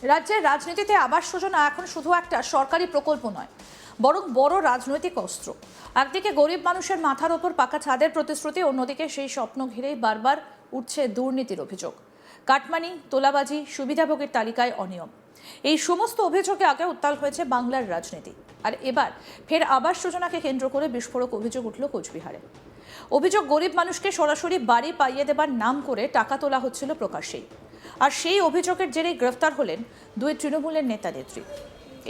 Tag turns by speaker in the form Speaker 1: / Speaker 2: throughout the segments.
Speaker 1: রাজ্যের রাজনীতিতে আবাস যোজনা এখন শুধু একটা সরকারি প্রকল্প নয়, বরং বড় রাজনৈতিক অস্ত্র। একদিকে গরিব মানুষের মাথার ওপর পাকা ছাদের প্রতিশ্রুতি, অন্যদিকে সেই স্বপ্ন ঘিরেই বারবার উঠছে দুর্নীতির অভিযোগ। কাটমানি, তোলাবাজি, সুবিধাভোগের তালিকায় অনিয়ম, এই সমস্ত অভিযোগে আগে উত্তাল হয়েছে বাংলার রাজনীতি। আর এবার ফের আবাস যোজনাকে কেন্দ্র করে বিস্ফোরক অভিযোগ উঠল কোচবিহারে। অভিযোগ, গরিব মানুষকে সরাসরি বাড়ি পাইয়ে দেবার নাম করে টাকা তোলা হচ্ছিল প্রকাশ্যেই। আর সেই অভিযোগের জেরে গ্রেফতার হলেন দুই তৃণমূলের নেতা নেত্রী।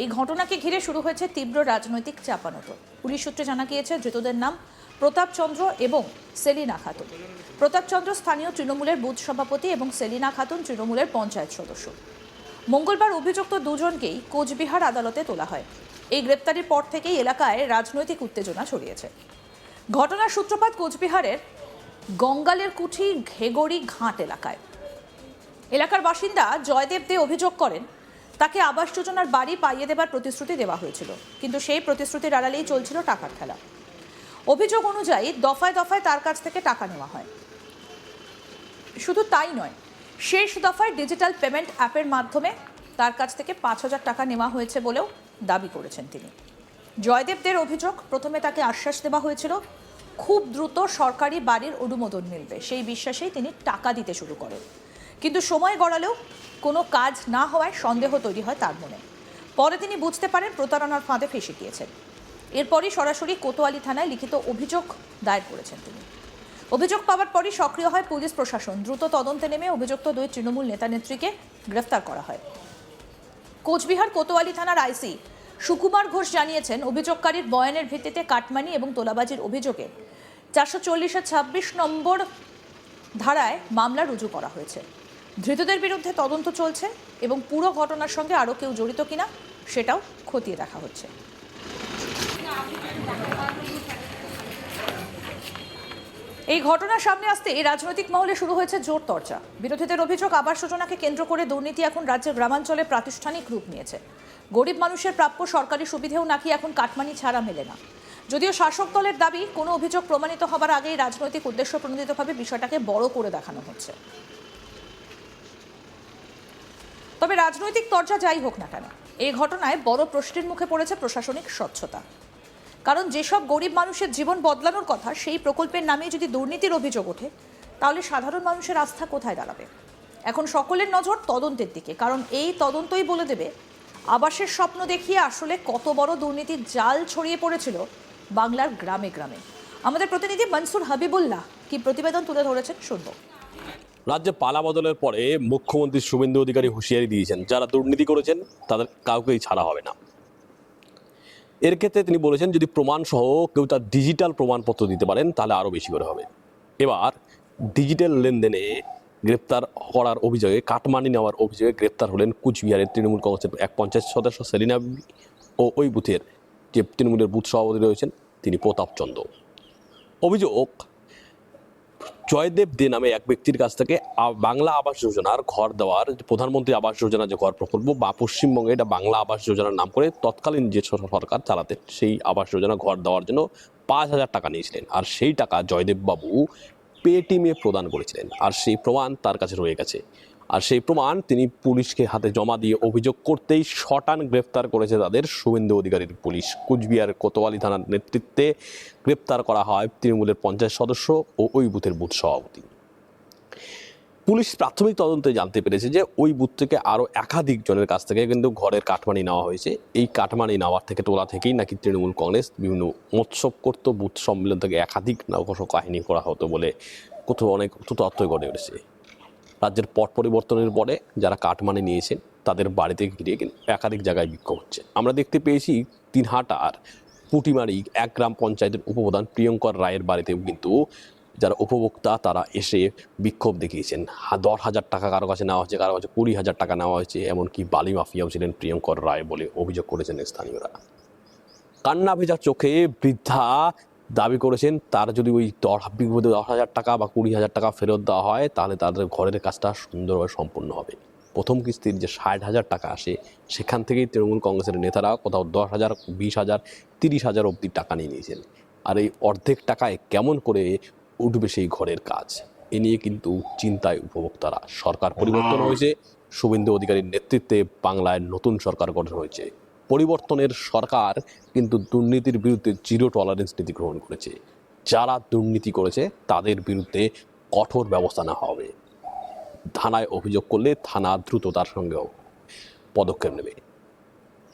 Speaker 1: এই ঘটনাকে ঘিরে শুরু হয়েছে তীব্র রাজনৈতিক চাপানোতর। পুলিশ সূত্রে জানা গিয়েছে ধৃতদের নাম প্রতাপ চন্দ্র এবং সেলিনা খাতুন। প্রতাপ চন্দ্র স্থানীয় তৃণমূলের বুথ সভাপতি এবং সেলিনা খাতুন তৃণমূলের পঞ্চায়েত সদস্য। মঙ্গলবার অভিযুক্ত দুজনকেই কোচবিহার আদালতে তোলা হয়। এই গ্রেপ্তারির পর থেকেই এলাকায় রাজনৈতিক উত্তেজনা ছড়িয়েছে। ঘটনার সূত্রপাত কোচবিহারের গঙ্গালের কুঠি ঘেগড়ি ঘাট এলাকায়। এলাকার বাসিন্দা জয়দেব দে অভিযোগ করেন, তাকে আবাস যোজনার বাড়ি পাইয়ে দেবার প্রতিশ্রুতি দেওয়া হয়েছিল, কিন্তু সেই প্রতিশ্রুতির আড়ালেই চলছিল টাকার খেলা। অভিযোগ অনুযায়ী দফায় দফায় তার কাছ থেকে টাকা নেওয়া হয়। শুধু তাই নয়, শেষ দফায় ডিজিটাল পেমেন্ট অ্যাপের মাধ্যমে তার কাছ থেকে 5,000 টাকা নেওয়া হয়েছে বলেও দাবি করেছেন তিনি। জয়দেবদের অভিযোগ, প্রথমে তাকে আশ্বাস দেওয়া হয়েছিল খুব দ্রুত সরকারি বাড়ির অনুমোদন মিলবে, সেই বিশ্বাসেই তিনি টাকা দিতে শুরু করেন। কিন্তু সময় গড়ালেও কোনো কাজ না হওয়ায় সন্দেহ তৈরি হয় তার মনে। পরে তিনি বুঝতে পারেন প্রতারণার ফাঁদে ফেঁসে গিয়েছেন। এরপরই সরাসরি কোতোয়ালি থানায় লিখিত অভিযোগ দায়ের করেছেন তিনি। অভিযোগ পাওয়ার পরই সক্রিয় হয় পুলিশ প্রশাসন। দ্রুত তদন্তে নেমে অভিযুক্ত দুই তৃণমূল নেতা নেত্রীকে গ্রেফতার করা হয়। কোচবিহার কোতোয়ালি থানার আইসি সুকুমার ঘোষ জানিয়েছেন, অভিযোগকারীর বয়ানের ভিত্তিতে কাটমানি এবং তোলাবাজির অভিযোগে 440-26 নম্বর ধারায় মামলা রুজু করা হয়েছে। ধৃতদের বিরুদ্ধে তদন্ত চলছে এবং পুরো ঘটনার সঙ্গে আরও কেউ জড়িত কিনা সেটাও খতিয়ে দেখা হচ্ছে। এই ঘটনার সামনে আসতে এই রাজনৈতিক মহলে শুরু হয়েছে জোর চর্চা। বিরোধীদের অভিযোগ, আবাস যোজনাকে কেন্দ্র করে দুর্নীতি এখন রাজ্যের গ্রামাঞ্চলে প্রাতিষ্ঠানিক রূপ নিয়েছে। গরিব মানুষের প্রাপ্য সরকারি সুবিধেও নাকি এখন কাটমানি ছাড়া মেলে না। যদিও শাসক দলের দাবি, কোনো অভিযোগ প্রমাণিত হবার আগেই রাজনৈতিক উদ্দেশ্য প্রণোদিতভাবে বিষয়টাকে বড় করে দেখানো হচ্ছে। তবে রাজনৈতিক তরজা যাই হোক না কেন, এই ঘটনায় বড় প্রশ্নের মুখে পড়েছে প্রশাসনিক স্বচ্ছতা। কারণ যেসব গরিব মানুষের জীবন বদলানোর কথা, সেই প্রকল্পের নামে যদি দুর্নীতির অভিযোগ ওঠে, তাহলে সাধারণ মানুষের আস্থা কোথায় দাঁড়াবে? এখন সকলের নজর তদন্তের দিকে, কারণ এই তদন্তই বলে দেবে আবাসের স্বপ্ন দেখিয়ে আসলে কত বড় দুর্নীতির জাল ছড়িয়ে পড়েছিল বাংলার গ্রামে গ্রামে। আমাদের প্রতিনিধি মনসুর হাবিবুল্লাহ কি প্রতিবেদন তুলে ধরেছেন, শুনব।
Speaker 2: রাজ্যে পালা বদলের পরে মুখ্যমন্ত্রী শুভেন্দু অধিকারী হুঁশিয়ারি দিয়েছেন, যারা দুর্নীতি করেছেন তাদের কাউকেই ছাড়া হবে না। এর ক্ষেত্রে তিনি বলেছেন, যদি প্রমাণ সহ কেউ তার ডিজিটাল প্রমাণপত্র দিতে পারেন তাহলে আরও বেশি করে হবে। এবার ডিজিটাল লেনদেনে গ্রেপ্তার করার অভিযোগে, কাটমানি নেওয়ার অভিযোগে গ্রেপ্তার হলেন কুচবিহারের তৃণমূল কংগ্রেসের এক পঞ্চায়েত সদস্য সেলিনা ও ওই বুথের যে তৃণমূলের বুথ সভাপতি রয়েছেন তিনি প্রতাপ চন্দ্র। অভিযোগ, জয়দেব দে নামে এক ব্যক্তির কাছ থেকে বাংলা আবাস যোজনার ঘর দেওয়ার, প্রধানমন্ত্রী আবাস যোজনা যে ঘর প্রকল্প বা পশ্চিমবঙ্গে এটা বাংলা আবাস যোজনার নাম করে তৎকালীন যে সরকার চালাতেন, সেই আবাস যোজনা ঘর দেওয়ার জন্য 5,000 টাকা নিয়েছিলেন। আর সেই টাকা জয়দেব বাবু পেটিএমে প্রদান করেছিলেন, আর সেই প্রমাণ তার কাছে রয়ে গেছে। আর সেই প্রমাণ তিনি পুলিশকে হাতে জমা দিয়ে অভিযোগ করতেই শটান গ্রেফতার করেছে তাদের শুভেন্দু অধিকারীর পুলিশ। কুচবিহার কোতোয়ালি থানার নেতৃত্বে গ্রেপ্তার করা হয় তৃণমূলের পঞ্চায়েত সদস্য ও ওই বুথের বুথ সভাপতি। পুলিশ প্রাথমিক তদন্তে জানতে পেরেছে যে ওই বুথ থেকে আরও একাধিক জনের কাছ থেকে কিন্তু ঘরের কাটমানি নেওয়া হয়েছে। এই কাটমানি নেওয়ার থেকে, তোলা থেকেই নাকি তৃণমূল কংগ্রেস বিভিন্ন মৎসব করত, বুথ সম্মেলন থেকে একাধিক কাহিনী করা হতো বলে কোথাও অনেক তথ্যই গড়ে উঠেছে। রাজ্যের পট পরিবর্তনের পরে যারা কাটমানি নিয়েছেন তাদের বাড়িতে ঘিরে কিন্তু একাধিক জায়গায় বিক্ষোভ হচ্ছে। আমরা দেখতে পেয়েছি দিনহাটার পুটিমারি 1 গ্রাম পঞ্চায়েতের উপপ্রধান প্রিয়ঙ্কর রায়ের বাড়িতেও কিন্তু যারা উপভোক্তা তারা এসে বিক্ষোভ দেখিয়েছেন। 10,000 টাকা কারো কাছে নেওয়া হয়েছে, কারো কাছে 20,000 টাকা নেওয়া হয়েছে, এমনকি বালি মাফিয়াও ছিলেন প্রিয়ঙ্কর রায় বলে অভিযোগ করেছেন স্থানীয়রা। কান্না ভেজা চোখে বৃদ্ধা দাবি করেছেন, তার যদি ওই 10,000 টাকা বা 20,000 টাকা ফেরত দেওয়া হয় তাহলে তাদের ঘরের কাজটা সুন্দরভাবে সম্পূর্ণ হবে। প্রথম কিস্তির যে 60,000 টাকা আসে, সেখান থেকেই তৃণমূল কংগ্রেসের নেতারা কোথাও 10,000, 20,000, 30,000 অবধি টাকা নিয়ে নিয়েছেন। আর এই অর্ধেক টাকায় কেমন করে উঠবে সেই ঘরের কাজ, এ নিয়ে কিন্তু চিন্তায় উপভোক্তারা। সরকার পরিবর্তন হয়েছে, শুভেন্দু অধিকারীর নেতৃত্বে বাংলায় নতুন সরকার গঠন হয়েছে। পরিবর্তনের সরকার কিন্তু দুর্নীতির বিরুদ্ধে জিরো টলারেন্স নীতি গ্রহণ করেছে। যারা দুর্নীতি করেছে তাদের বিরুদ্ধে কঠোর ব্যবস্থা নেওয়া হবে। থানায় অভিযোগ করলে থানা দ্রুত তার সঙ্গেও পদক্ষেপ নেবে।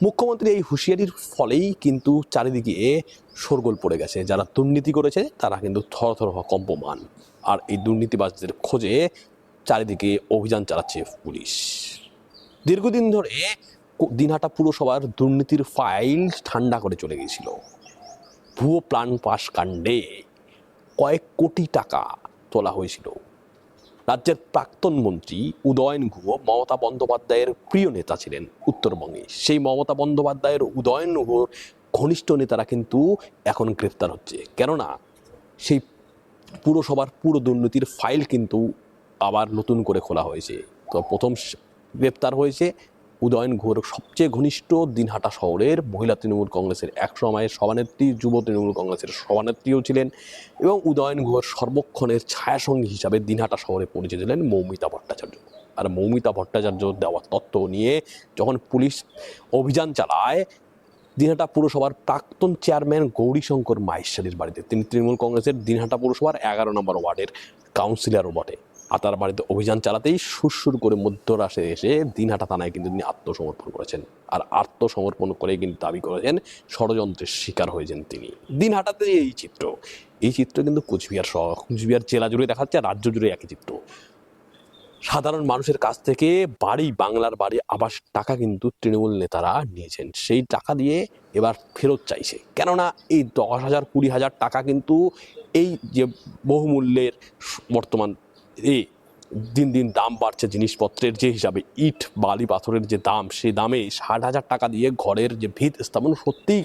Speaker 2: মুখ্যমন্ত্রী এই হুঁশিয়ারির ফলেই কিন্তু চারিদিকে শোরগোল পড়ে গেছে। যারা দুর্নীতি করেছে তারা কিন্তু থরথর কম্পমান। আর এই দুর্নীতিবাজদের খোঁজে চারিদিকে অভিযান চালাচ্ছে পুলিশ। দীর্ঘদিন ধরে দিনহাটা পুরসভার দুর্নীতির ফাইল ঠান্ডা করে চলে গিয়েছিল। ভুয়ো প্ল্যান পাস কাণ্ডে কয়েক কোটি টাকা তোলা হয়েছিল। রাজ্যের প্রাক্তন মন্ত্রী উদয়ন গুহ মমতা বন্দ্যোপাধ্যায়ের প্রিয় নেতা ছিলেন উত্তরবঙ্গে। সেই মমতা বন্দ্যোপাধ্যায়ের উদয়ন গুহর ঘনিষ্ঠ নেতারা কিন্তু এখন গ্রেফতার হচ্ছে, কেননা সেই পুরসভার পুরো দুর্নীতির ফাইল কিন্তু আবার নতুন করে খোলা হয়েছে। তো প্রথম গ্রেপ্তার হয়েছে উদয়ন গুহর সবচেয়ে ঘনিষ্ঠ দিনহাটা শহরের মহিলা তৃণমূল কংগ্রেসের এক সময়ের সভানেত্রী, যুব তৃণমূল কংগ্রেসের সভানেত্রীও ছিলেন, এবং উদয়ন গুহর সর্বক্ষণের ছায়াসঙ্গী হিসাবে দিনহাটা শহরে পরিচিত ছিলেন মৌমিতা ভট্টাচার্য। আর মৌমিতা ভট্টাচার্য দেওয়া তথ্য নিয়ে যখন পুলিশ অভিযান চালায় দিনহাটা পুরসভার প্রাক্তন চেয়ারম্যান গৌরীশঙ্কর মাহেশ্বরীর বাড়িতে, তিনি তৃণমূল কংগ্রেসের দিনহাটা পুরসভার 11 নম্বর ওয়ার্ডের কাউন্সিলরও বটে, আর তার বাড়িতে অভিযান চালাতেই সুরসুর করে মধ্যরাতে এসে দিনহাটা থানায় কিন্তু তিনি আত্মসমর্পণ করেছেন। আর আত্মসমর্পণ করে কিন্তু দাবি করেছেন ষড়যন্ত্রের শিকার হয়েছেন তিনি। দিনহাটাতে এই চিত্র কিন্তু কুচবিহার জেলা জুড়ে দেখা যাচ্ছে, রাজ্য জুড়ে একই চিত্র। সাধারণ মানুষের কাছ থেকে বাংলার বাড়ি আবাস টাকা কিন্তু তৃণমূল নেতারা নিয়েছেন। সেই টাকা দিয়ে এবার ফেরত চাইছে, কেননা এই 10,000 20,000 টাকা কিন্তু এই যে বহুমূল্যের বর্তমান দিন দিন দাম বাড়ছে জিনিসপত্রের, যে হিসাবে ইট বালি পাথরের যে দাম, সেই দামে 60,000 টাকা দিয়ে ঘরের যে ভিত স্থাপন সত্যিই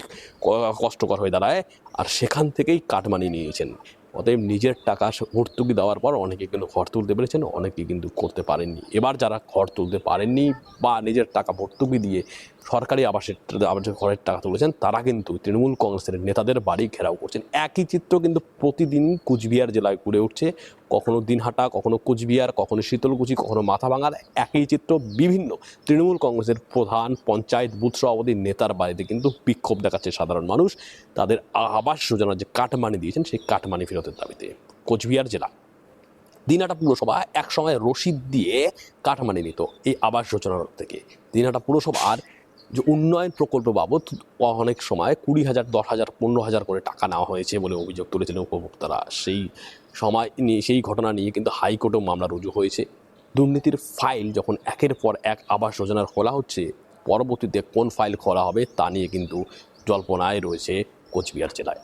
Speaker 2: কষ্টকর হয়ে দাঁড়ায়। আর সেখান থেকেই কাটমানি নিয়েছেন। অতএব নিজের টাকা ভর্তুকি দেওয়ার পর অনেকে কিন্তু ঘর তুলতে পেরেছেন, অনেকে কিন্তু করতে পারেননি। এবার যারা ঘর তুলতে পারেননি বা নিজের টাকা ভর্তুকি দিয়ে সরকারি আবাসের ঘরের টাকা তুলেছেন, তারা কিন্তু তৃণমূল কংগ্রেসের নেতাদের বাড়ি ঘেরাও করছেন। একই চিত্র কিন্তু প্রতিদিন কুচবিহার জেলায় ঘুরে উঠছে। কখনো দিনহাটা, কখনো কুচবিহার, কখনো শীতলকুচি, কখনো মাথাভাঙার একই চিত্র। বিভিন্ন তৃণমূল কংগ্রেসের প্রধান, পঞ্চায়েত বুথ সভাপতি নেতার বাড়িতে কিন্তু বিক্ষোভ দেখাচ্ছে সাধারণ মানুষ, তাদের আবাস যোজনার যে কাটমানি দিয়েছেন সেই কাটমানি ফেরতের দাবিতে। কোচবিহার জেলা দিনহাটা পুরসভা একসময় রসিদ দিয়ে কাটমানি নিত এই আবাস যোজনার থেকে। দিনহাটা পুরসভার যে উন্নয়ন প্রকল্প বাবদ অনেক সময় 20,000, 10,000, 15,000 করে টাকা নেওয়া হয়েছে বলে অভিযোগ তুলেছিলেন উপভোক্তারা। সেই সময় নিয়ে, সেই ঘটনা নিয়ে কিন্তু হাইকোর্টেও মামলা রুজু হয়েছে। দুর্নীতির ফাইল যখন একের পর এক আবাস যোজনার খোলা হচ্ছে, পরবর্তীতে কোন ফাইল খোলা হবে তা নিয়ে কিন্তু জল্পনায় রয়েছে কোচবিহার জেলায়।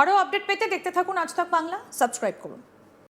Speaker 1: আরও আপডেট পেতে দেখতে থাকুন আজ তাক বাংলা, সাবস্ক্রাইব করুন।